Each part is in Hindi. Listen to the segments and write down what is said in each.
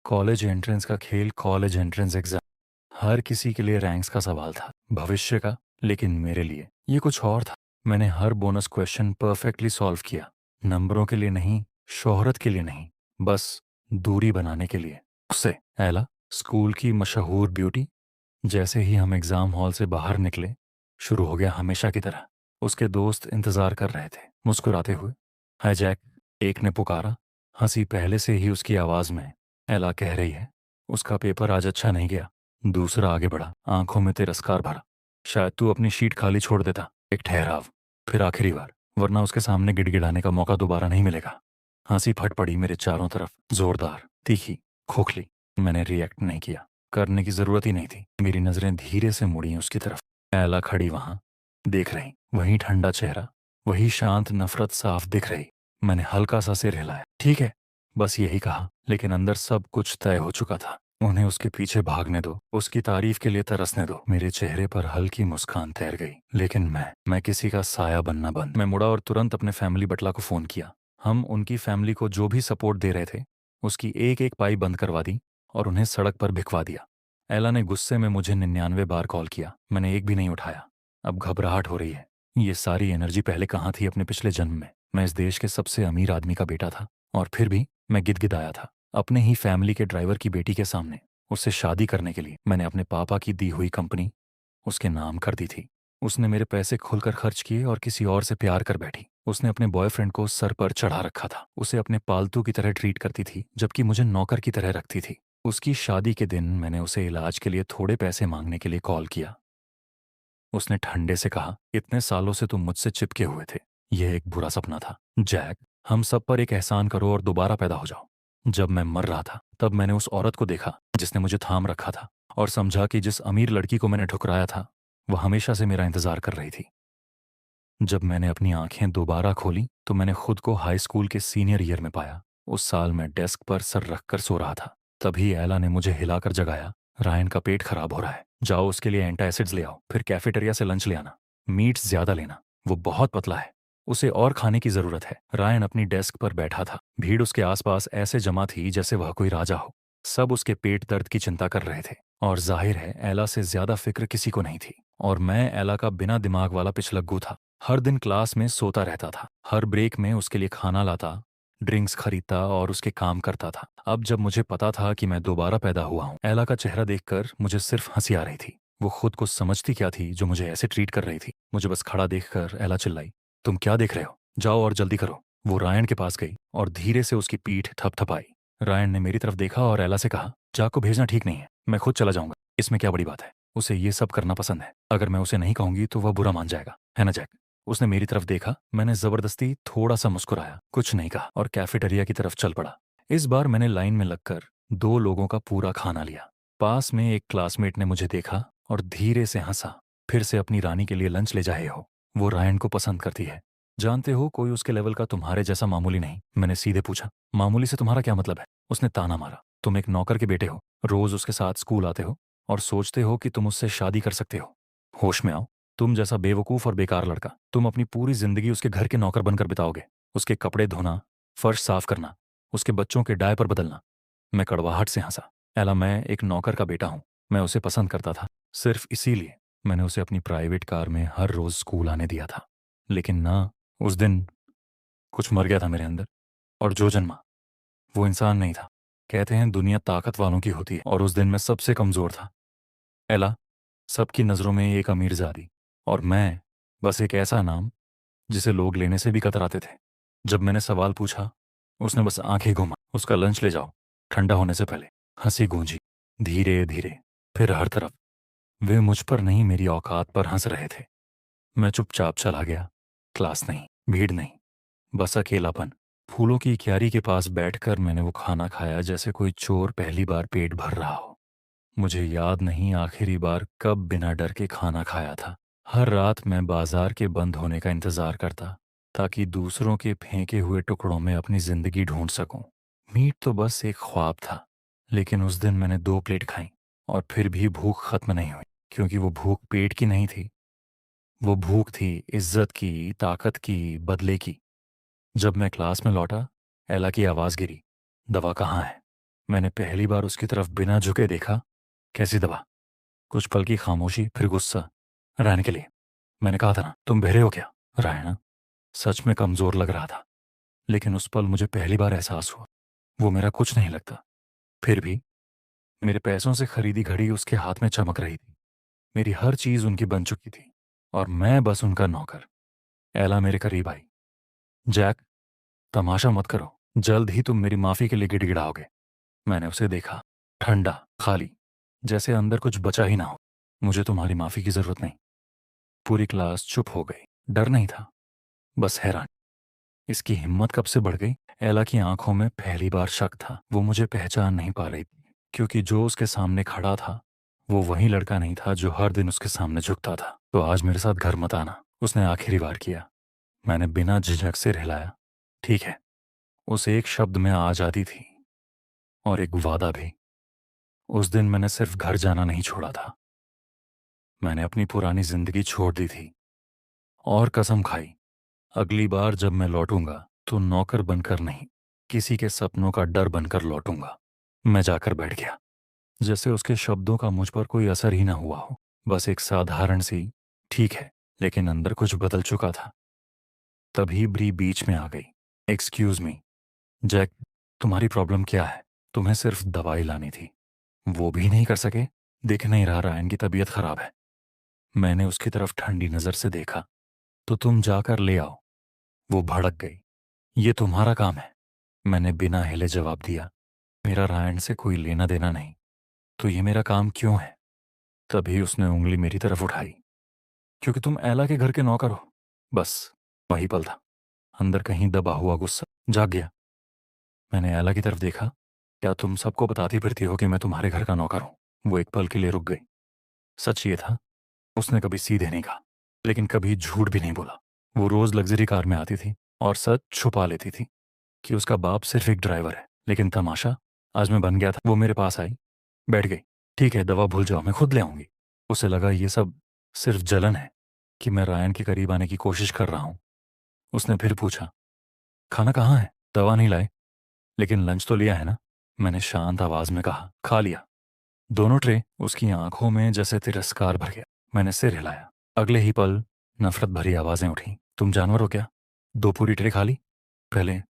कॉलेज एंट्रेंस का खेल, कॉलेज एंट्रेंस एग्जाम हर किसी के लिए रैंक्स का सवाल था, भविष्य का। लेकिन मेरे लिए ये कुछ और था। मैंने हर बोनस क्वेश्चन परफेक्टली सॉल्व किया। नंबरों के लिए नहीं, शोहरत के लिए नहीं, बस दूरी बनाने के लिए। उससे एला, स्कूल की मशहूर ब्यूटी। जैसे ही हम एग्जाम हॉल से बाहर निकले, शुरू हो गया हमेशा की तरह। उसके दोस्त इंतजार कर रहे थे, मुस्कुराते हुए। हाय जैक, एक ने पुकारा। हंसी पहले से ही उसकी आवाज में। एला कह रही है, उसका पेपर आज अच्छा नहीं गया। दूसरा आगे बढ़ा, आंखों में तिरस्कार भरा। शायद तू अपनी शीट खाली छोड़ देता। एक ठहराव, फिर आखिरी बार, वरना उसके सामने गिड़गिड़ाने का मौका दोबारा नहीं मिलेगा। हंसी फट पड़ी मेरे चारों तरफ, जोरदार, तीखी, खोखली। मैंने रिएक्ट नहीं किया, करने की जरूरत ही नहीं थी। मेरी नजरें धीरे से मुड़ी उसकी तरफ। एला खड़ी वहां, देख रही। वही ठंडा चेहरा, वही शांत नफरत साफ दिख रही। मैंने हल्का सा सिर हिलाया। ठीक है, बस यही कहा, लेकिन अंदर सब कुछ तय हो चुका था। उन्हें उसके पीछे भागने दो, उसकी तारीफ के लिए तरसने दो। मेरे चेहरे पर हल्की मुस्कान तैर गई। लेकिन मैं किसी का साया बनना बंद। मैं मुड़ा और तुरंत अपने फैमिली बटला को फोन किया। हम उनकी फैमिली को जो भी सपोर्ट दे रहे थे, उसकी एक एक पाई बंद करवा दी और उन्हें सड़क पर भिखवा दिया। एला ने गुस्से में मुझे 99 बार कॉल किया, मैंने एक भी नहीं उठाया। अब घबराहट हो रही है। ये सारी एनर्जी पहले कहाँ थी अपने पिछले जन्म में। मैं इस देश के सबसे अमीर आदमी का बेटा था, और फिर भी मैं गिदगिदाया था अपने ही फैमिली के ड्राइवर की बेटी के सामने। उससे शादी करने के लिए मैंने अपने पापा की दी हुई कंपनी उसके नाम कर दी थी। उसने मेरे पैसे खुलकर खर्च किए और किसी और से प्यार कर बैठी। उसने अपने बॉयफ्रेंड को सर पर चढ़ा रखा था, उसे अपने पालतू की तरह ट्रीट करती थी, जबकि मुझे नौकर की तरह रखती थी। उसकी शादी के दिन मैंने उसे इलाज के लिए थोड़े पैसे मांगने के लिए कॉल किया। उसने ठंडे से कहा, इतने सालों से तुम मुझसे चिपके हुए थे, यह एक बुरा सपना था। जैक, हम सब पर एक एहसान करो और दोबारा पैदा हो जाओ। जब मैं मर रहा था, तब मैंने उस औरत को देखा जिसने मुझे थाम रखा था, और समझा कि जिस अमीर लड़की को मैंने ठुकराया था, वह हमेशा से मेरा इंतजार कर रही थी। जब मैंने अपनी आंखें दोबारा खोली, तो मैंने खुद को हाई स्कूल के सीनियर ईयर में पाया। उस साल मैं डेस्क पर सर रखकर सो रहा था। तभी एला ने मुझे हिलाकर जगाया। रायन का पेट खराब हो रहा है, जाओ उसके लिए एंटासिड्स ले आओ, फिर कैफेटेरिया से लंच ले आना। मीट्स ज्यादा लेना, वो बहुत पतला है, उसे और खाने की जरूरत है। रायन अपनी डेस्क पर बैठा था। भीड़ उसके आसपास ऐसे जमा थी जैसे वह कोई राजा हो। सब उसके पेट दर्द की चिंता कर रहे थे, और जाहिर है एला से ज्यादा फिक्र किसी को नहीं थी। और मैं एला का बिना दिमाग वाला पिछलग्गू था। हर दिन क्लास में सोता रहता था, हर ब्रेक में उसके लिए खाना लाता, ड्रिंक्स खरीदता और उसके काम करता था। अब जब मुझे पता था कि मैं दोबारा पैदा हुआ हूँ, एला का चेहरा देखकर मुझे सिर्फ हंसी आ रही थी। वो खुद को समझती क्या थी जो मुझे ऐसे ट्रीट कर रही थी। मुझे बस खड़ा देखकर एला चिल्लाई, तुम क्या देख रहे हो, जाओ और जल्दी करो। वो रायन के पास गई और धीरे से उसकी पीठ थपथपाई। रायन ने मेरी तरफ देखा और एला से कहा, जाक को भेजना ठीक नहीं है, मैं खुद चला जाऊंगा, इसमें क्या बड़ी बात है। उसे ये सब करना पसंद है, अगर मैं उसे नहीं कहूंगी तो वह बुरा मान जाएगा, है ना जैक। उसने मेरी तरफ देखा, मैंने जबरदस्ती थोड़ा सा मुस्कुराया, कुछ नहीं कहा, और कैफेटेरिया की तरफ चल पड़ा। इस बार मैंने लाइन में लगकर 2 लोगों का पूरा खाना लिया। पास में एक क्लासमेट ने मुझे देखा और धीरे से हंसा। फिर से अपनी रानी के लिए लंच ले जाए हो, वो रायन को पसंद करती है। जानते हो, कोई उसके लेवल का तुम्हारे जैसा मामूली नहीं। मैंने सीधे पूछा, मामूली से तुम्हारा क्या मतलब है। उसने ताना मारा, तुम एक नौकर के बेटे हो, रोज उसके साथ स्कूल आते हो और सोचते हो कि तुम उससे शादी कर सकते हो। होश में आओ। तुम जैसा बेवकूफ और बेकार लड़का, तुम अपनी पूरी जिंदगी उसके घर के नौकर बनकर बिताओगे। उसके कपड़े धोना, फर्श साफ करना, उसके बच्चों के डायपर बदलना। मैं कड़वाहट से हंसा। एला, मैं एक नौकर का बेटा हूं। मैं उसे पसंद करता था, सिर्फ इसीलिए मैंने उसे अपनी प्राइवेट कार में हर रोज स्कूल आने दिया था। लेकिन ना, उस दिन कुछ मर गया था मेरे अंदर, और जो जन्मा वो इंसान नहीं था। कहते हैं दुनिया ताकत वालों की होती है, और उस दिन मैं सबसे कमजोर था। एला, सबकी नजरों में एक अमीरजादी, और मैं बस एक ऐसा नाम जिसे लोग लेने से भी कतराते थे। जब मैंने सवाल पूछा, उसने बस आंखें घुमा। उसका लंच ले जाओ, ठंडा होने से पहले। हंसी गूंजी, धीरे धीरे, फिर हर तरफ। वे मुझ पर नहीं, मेरी औकात पर हंस रहे थे। मैं चुपचाप चला गया। क्लास नहीं, भीड़ नहीं, बस अकेलापन। फूलों की क्यारी के पास बैठकर मैंने वो खाना खाया जैसे कोई चोर पहली बार पेट भर रहा हो। मुझे याद नहीं आखिरी बार कब बिना डर के खाना खाया था। हर रात मैं बाजार के बंद होने का इंतजार करता, ताकि दूसरों के फेंके हुए टुकड़ों में अपनी जिंदगी ढूंढ सकूं। मीट तो बस एक ख्वाब था, लेकिन उस दिन मैंने 2 प्लेट खाई, और फिर भी भूख खत्म नहीं हुई। क्योंकि वो भूख पेट की नहीं थी, वो भूख थी इज्जत की, ताकत की, बदले की। जब मैं क्लास में लौटा, एला की आवाज गिरी, दवा कहाँ है। मैंने पहली बार उसकी तरफ बिना झुके देखा। कैसी दबा? कुछ पल की खामोशी, फिर गुस्सा। रायन के लिए। मैंने कहा था ना, तुम बहरे हो क्या? रायना सच में कमजोर लग रहा था, लेकिन उस पल मुझे पहली बार एहसास हुआ वो मेरा कुछ नहीं लगता। फिर भी मेरे पैसों से खरीदी घड़ी उसके हाथ में चमक रही थी। मेरी हर चीज उनकी बन चुकी थी और मैं बस उनका नौकर। एला मेरे करीब आई। जैक, तमाशा मत करो, जल्द ही तुम मेरी माफी के लिए गिड़गिड़ाओगे। मैंने उसे देखा, ठंडा, खाली, जैसे अंदर कुछ बचा ही ना हो। मुझे तुम्हारी माफी की जरूरत नहीं। पूरी क्लास चुप हो गई। डर नहीं था, बस हैरान। इसकी हिम्मत कब से बढ़ गई? एला की आंखों में पहली बार शक था। वो मुझे पहचान नहीं पा रही थी, क्योंकि जो उसके सामने खड़ा था वो वही लड़का नहीं था जो हर दिन उसके सामने झुकता था। तो आज मेरे साथ घर मत आना, उसने आखिरी बार किया। मैंने बिना झिझक से हिलाया। ठीक है। उस एक शब्द में आजादी थी, और एक वादा भी। उस दिन मैंने सिर्फ घर जाना नहीं छोड़ा था, मैंने अपनी पुरानी जिंदगी छोड़ दी थी। और कसम खाई, अगली बार जब मैं लौटूंगा तो नौकर बनकर नहीं, किसी के सपनों का डर बनकर लौटूंगा। मैं जाकर बैठ गया, जैसे उसके शब्दों का मुझ पर कोई असर ही ना हुआ हो। बस एक साधारण सी ठीक है, लेकिन अंदर कुछ बदल चुका था। तभी ब्री बीच में आ गई। एक्सक्यूज मी जैक, तुम्हारी प्रॉब्लम क्या है? तुम्हें सिर्फ दवाई लानी थी, वो भी नहीं कर सके? दिख नहीं रहा रायन की तबीयत खराब है? मैंने उसकी तरफ ठंडी नजर से देखा। तो तुम जाकर ले आओ। वो भड़क गई। ये तुम्हारा काम है, मैंने बिना हिले जवाब दिया। मेरा रायन से कोई लेना देना नहीं, तो ये मेरा काम क्यों है? तभी उसने उंगली मेरी तरफ उठाई। क्योंकि तुम एला के घर के नौकर हो। बस वही पल था, अंदर कहीं दबा हुआ गुस्सा जाग गया। मैंने एला की तरफ देखा। क्या तुम सबको बताती फिरती हो कि मैं तुम्हारे घर का नौकर हूं? वो एक पल के लिए रुक गई। सच ये था, उसने कभी सीधे नहीं कहा, लेकिन कभी झूठ भी नहीं बोला। वो रोज लग्जरी कार में आती थी और सच छुपा लेती थी कि उसका बाप सिर्फ एक ड्राइवर है। लेकिन तमाशा आज मैं बन गया था। वो मेरे पास आई, बैठ गई। ठीक है, दवा भूल जाओ, मैं खुद ले आऊंगी। उसे लगा ये सब सिर्फ जलन है कि मैं रायन के करीब आने की कोशिश कर रहा हूं। उसने फिर पूछा, खाना कहाँ है? दवा नहीं लाए? लेकिन लंच तो लिया है ना? मैंने शांत आवाज में कहा, खा लिया। दोनों ट्रे। उसकी आंखों में जैसे तिरस्कार भर गया। मैंने सिर हिलाया। अगले ही पल नफरत भरी आवाजें उठी, तुम जानवर हो क्या? दो पूरी ट्रे खा ली? पहले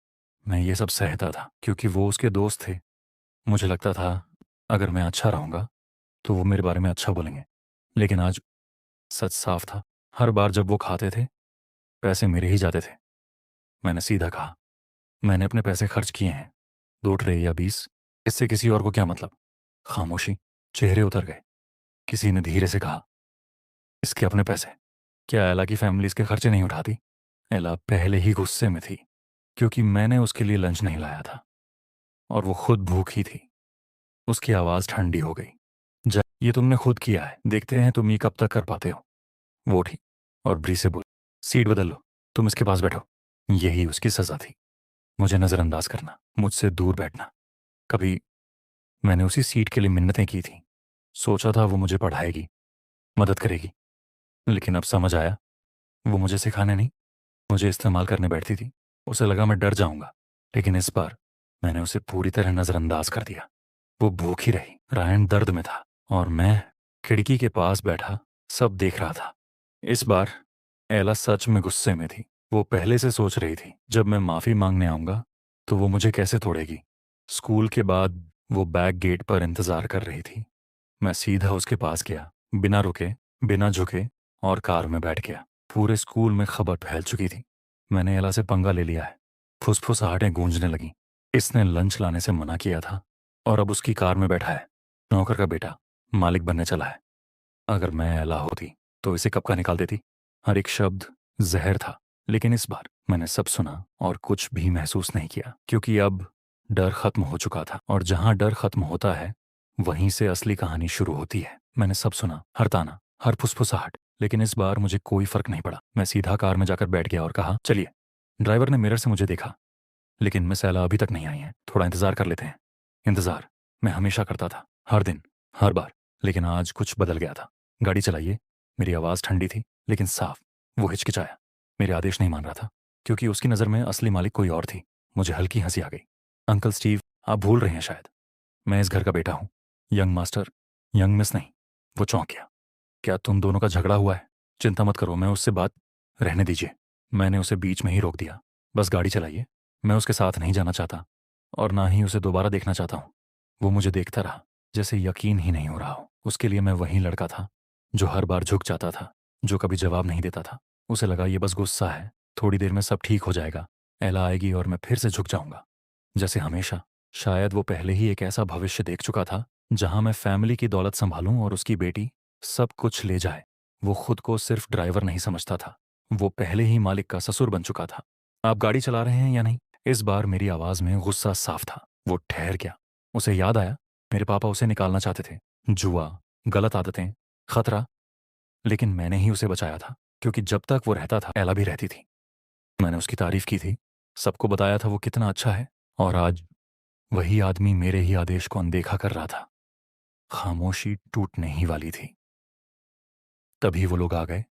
मैं ये सब सहता था क्योंकि वो उसके दोस्त थे। मुझे लगता था अगर मैं अच्छा रहूंगा तो वो मेरे बारे में अच्छा बोलेंगे। लेकिन आज सच साफ था। हर बार जब वो खाते थे, पैसे मेरे ही जाते थे। मैंने सीधा कहा, मैंने अपने पैसे खर्च किए हैं। 2 ट्रे या 20, इससे किसी और को क्या मतलब? खामोशी। चेहरे उतर गए। किसी ने धीरे से कहा, इसके अपने पैसे। क्या एला की फैमिली इसके खर्चे नहीं उठाती? एला पहले ही गुस्से में थी, क्योंकि मैंने उसके लिए लंच नहीं लाया था और वो खुद भूखी थी। उसकी आवाज़ ठंडी हो गई। जा, ये तुमने खुद किया है, देखते हैं तुम ये कब तक कर पाते हो। वो उठी और ब्री से बोली, सीट बदल लो, तुम इसके पास बैठो। यही उसकी सजा थी, मुझे नज़रअंदाज करना, मुझसे दूर बैठना। कभी मैंने उसी सीट के लिए मिन्नतें की थी। सोचा था वो मुझे पढ़ाएगी, मदद करेगी। लेकिन अब समझ आया, वो मुझे सिखाने नहीं, मुझे इस्तेमाल करने बैठती थी। उसे लगा मैं डर जाऊंगा, लेकिन इस बार मैंने उसे पूरी तरह नज़रअंदाज कर दिया। वो भूखी रही, रायन दर्द में था, और मैं खिड़की के पास बैठा सब देख रहा था। इस बार एला सच में गुस्से में थी। वो पहले से सोच रही थी, जब मैं माफ़ी मांगने आऊंगा तो वो मुझे कैसे तोड़ेगी। स्कूल के बाद वो बैक गेट पर इंतज़ार कर रही थी। मैं सीधा उसके पास गया, बिना रुके, बिना झुके, और कार में बैठ गया। पूरे स्कूल में खबर फैल चुकी थी, मैंने एला से पंगा ले लिया है। फुसफुसाहटें गूंजने लगीं। इसने लंच लाने से मना किया था और अब उसकी कार में बैठा है। नौकर का बेटा मालिक बनने चला है। अगर मैं एला होती तो इसे कब का निकाल देती। हर एक शब्द जहर था, लेकिन इस बार मैंने सब सुना और कुछ भी महसूस नहीं किया, क्योंकि अब डर खत्म हो चुका था, और जहां डर खत्म होता है वहीं से असली कहानी शुरू होती है। मैंने सब सुना, हर ताना, हर फुसफुसाहट, लेकिन इस बार मुझे कोई फर्क नहीं पड़ा। मैं सीधा कार में जाकर बैठ गया और कहा, चलिए। ड्राइवर ने मिरर से मुझे देखा, लेकिन मिस एला अभी तक नहीं आई है, थोड़ा इंतजार कर लेते हैं। इंतजार मैं हमेशा करता था, हर दिन, हर बार, लेकिन आज कुछ बदल गया था। गाड़ी चलाइए। मेरी आवाज़ ठंडी थी लेकिन साफ। वो हिचकिचाया, मेरे आदेश नहीं मान रहा था, क्योंकि उसकी नज़र में असली मालिक कोई और थी। मुझे हल्की हंसी आ गई। अंकल स्टीव, आप भूल रहे हैं शायद। मैं इस घर का बेटा हूँ। यंग मास्टर, यंग मिस नहीं। वो चौंक गया। क्या तुम दोनों का झगड़ा हुआ है? चिंता मत करो, मैं उससे बात रहने दीजिए। मैंने उसे बीच में ही रोक दिया। बस गाड़ी चलाइए। मैं उसके साथ नहीं जाना चाहता और ना ही उसे दोबारा देखना चाहता हूँ। वो मुझे देखता रहा, जैसे यकीन ही नहीं हो रहा हो। उसके लिए मैं वही लड़का था जो हर बार झुक जाता था, जो कभी जवाब नहीं देता था। उसे लगा ये बस गुस्सा है, थोड़ी देर में सब ठीक हो जाएगा। एला आएगी और मैं फिर से झुक जाऊंगा, जैसे हमेशा। शायद वो पहले ही एक ऐसा भविष्य देख चुका था जहां मैं फैमिली की दौलत संभालूं और उसकी बेटी सब कुछ ले जाए। वो खुद को सिर्फ ड्राइवर नहीं समझता था, वो पहले ही मालिक का ससुर बन चुका था। आप गाड़ी चला रहे हैं या नहीं? इस बार मेरी आवाज में गुस्सा साफ था। वो ठहर गया। उसे याद आया, मेरे पापा उसे निकालना चाहते थे। जुआ, गलत आदतें, खतरा। लेकिन मैंने ही उसे बचाया था, क्योंकि जब तक वो रहता था एला भी रहती थी। मैंने उसकी तारीफ की थी, सबको बताया था वो कितना अच्छा है। और आज वही आदमी मेरे ही आदेश को अनदेखा कर रहा था। खामोशी टूटने ही वाली थी। तभी वो लोग आ गए।